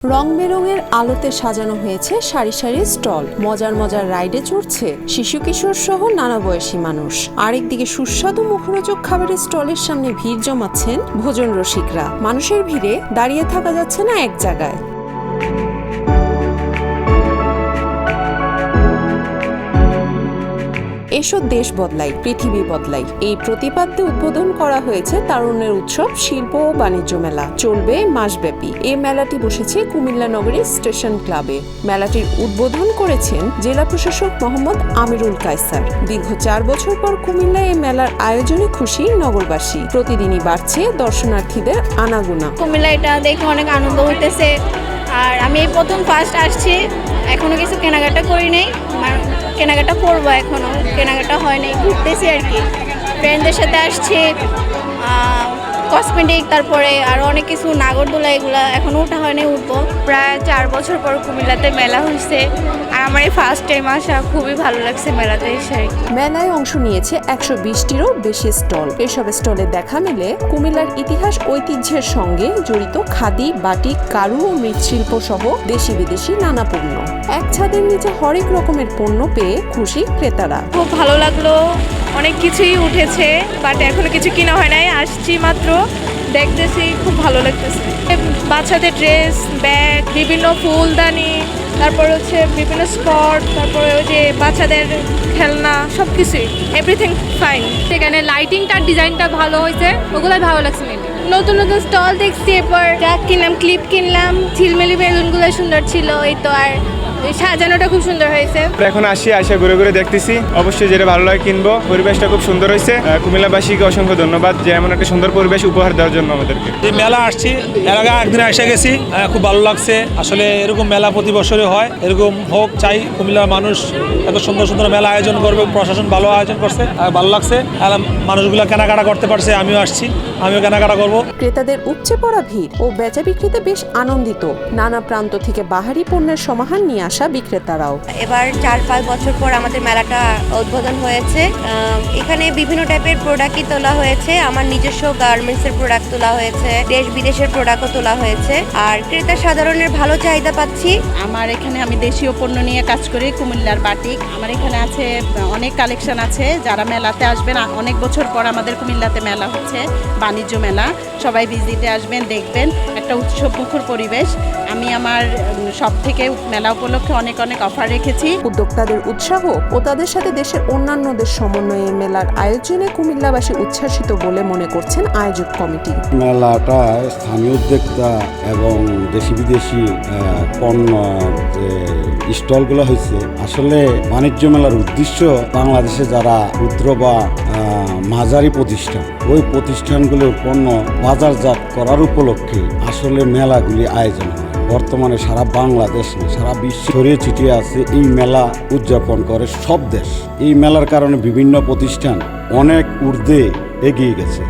রং বেরঙের আলোতে সাজানো হয়েছে সারি সারি স্টল। মজার মজার রাইডে চড়ছে শিশু কিশোর সহ নানা বয়সী মানুষ। আরেকদিকে সুস্বাদু মুখরোচক খাবারের স্টলের সামনে ভিড় জমাচ্ছেন ভোজন রসিকরা। মানুষের ভিড়ে দাঁড়িয়ে থাকা যাচ্ছে না এক জায়গায়। এসো দেশ বদলাই, পৃথিবী বদলাই, এই প্রতিপাদ্যে উদ্বোধন করা হয়েছে তারুণ্যের উৎসব শিল্প ও বাণিজ্য মেলা। চলবে মাসব্যাপী। এই মেলাটি বসেছে কুমিল্লা নগরী স্টেশন ক্লাবে। মেলাটির উদ্বোধন করেছেন জেলা প্রশাসক মোহাম্মদ আমিরুল কায়সার। দীর্ঘ 4 বছর পর কুমিল্লায় এই মেলার আয়োজনে খুশি নগরবাসী। প্রতিদিনই বাড়ছে দর্শনার্থীদের আনাগোনা। কুমিল্লা এটা দেখে অনেক আনন্দ হইতেছে। আর আমি এই প্রথম ফার্স্ট আসছি, এখনো কিছু কেনাকাটা করি নাই, কেনাকাটা করবো, এখনো কেনাকাটা হয় নাই, ঘুরতেছি আর কি। ফ্রেন্ডদের সাথে আসছি, কসমেটিক, তারপরে আরও অনেক কিছু, নাগরদোলা, এগুলা এখনো ওঠা হয়নি, উঠবো। প্রায় 4 বছর পর কুমিল্লাতে মেলা হয়েছে আর আমার এই ফার্স্ট টাইম আসা, খুবই ভালো লাগছে মেলাতে এসে। মেলায় অংশ নিয়েছে 120টিরও বেশি স্টল। এসব স্টলে দেখা মেলে কুমিল্লার ইতিহাস ঐতিহ্যের সঙ্গে জড়িত খাদি, বাটিক, কারু ও মৃৎশিল্প সহ দেশি বিদেশি নানা পণ্য। এক ছাদের নিচে হরেক রকমের পণ্য পেয়ে খুশি ক্রেতারা। খুব ভালো লাগলো, অনেক কিছুই উঠেছে, বাট এখনো কিছু কিনা হয় নাই, আসছি মাত্র, দেখতেছি, খুব ভালো লাগতেছে। বাচ্চাদের ড্রেস, ব্যাগ, বিভিন্ন ফুলদানি, তারপর হচ্ছে বিভিন্ন স্পট, তারপরে ওই যে বাচ্চাদের খেলনা, সব কিছুই, এভরিথিং ফাইন। সেখানে লাইটিংটার ডিজাইনটা ভালো হয়েছে, ওগুলাই ভালো লাগছে। নতুন নতুন স্টল দেখছি, এরপর ট্যাগ কিনলাম, ক্লিপ কিনলাম, ঝিলমিলি বেলুনগুলো সুন্দর ছিল, এই তো। আর সাজানোটা খুব সুন্দর হয়েছে। এখন আসে ঘুরে ঘুরে দেখতেছি, অবশ্যই যেটা ভালো লাগে কিনবো। পরিবেশটা খুব সুন্দর হয়েছে। কুমিল্লাবাসীকে অসংখ্য ধন্যবাদ যে এমন একটা সুন্দর পরিবেশ উপহার দেওয়ার জন্য আমাদেরকে। এই মেলা আসছি, এর আগে একদিন এসে গেছি, খুব ভালো লাগছে। আসলে এরকম মেলা প্রতি বছরই হয়, এরকম হোক চাই। কুমিল্লার মানুষ এত সুন্দর সুন্দর মেলা আয়োজন করবে, প্রশাসন ভালো আয়োজন করছে, ভালো লাগছে। মানুষগুলো কেনাকাটা করতে পারছে, আমিও আসছি, আমিও কেনাকাটা করবো। ক্রেতাদের উপচে পড়া ভিড় ও বেচা বিক্রিতে বেশ আনন্দিত। নানা প্রান্ত থেকে বাহারি পণ্যের সমাহার নিয়ে আসা বিক্রেতারাও। এবার 4-5 বছর পর আমাদের মেলাটা উদ্বোধন হয়েছে। এখানে বিভিন্ন টাইপের প্রোডাক্টই তোলা হয়েছে। আমার নিজস্ব গার্মেন্টসের প্রোডাক্ট তোলা হয়েছে, দেশ বিদেশের প্রোডাক্টও তোলা হয়েছে। আর ক্রেতা সাধারণের ভালো চাহিদা পাচ্ছি। আমার এখানে আমি দেশীয় পণ্য নিয়ে কাজ করি, কুমিল্লার বাটিক। আমার এখানে আছে অনেক কালেকশন আছে। যারা মেলাতে আসবেন, অনেক বছর পর আমাদের কুমিল্লাতে মেলা হচ্ছে, বাণিজ্য মেলা। সবাই ভিজিটে আসবেন, দেখবেন, একটা উৎসব মুখর পরিবেশ। আমি আমার সব থেকে মেলা উপলক্ষে অনেক অফার রেখেছি। উদ্যোক্তাদের উৎসাহ ও তাদের সাথে দেশের অন্যান্যদের সমন্বয়ে মেলার আয়োজনে কুমিল্লাবাসী উচ্ছ্বাসিত বলে মনে করছেন আয়োজক কমিটি। মেলাটা স্থানীয় উদ্যোক্তা এবং দেশি বিদেশি পণ্য যে স্টলগুলো হয়েছে, আসলে বাণিজ্য মেলার উদ্দেশ্য বাংলাদেশে যারা ক্ষুদ্র বা মাঝারি প্রতিষ্ঠান, ওই প্রতিষ্ঠানগুলোর পণ্য বাজারজাত করার উপলক্ষে আসলে মেলাগুলি আয়োজন হয়। বর্তমানে সারা বাংলাদেশ না, সারা বিশ্ব ছড়িয়ে ছিটিয়ে আছে। এই মেলা উদযাপন করে সব দেশ। এই মেলার কারণে বিভিন্ন প্রতিষ্ঠান অনেক ঊর্ধ্বে এগিয়ে গেছে।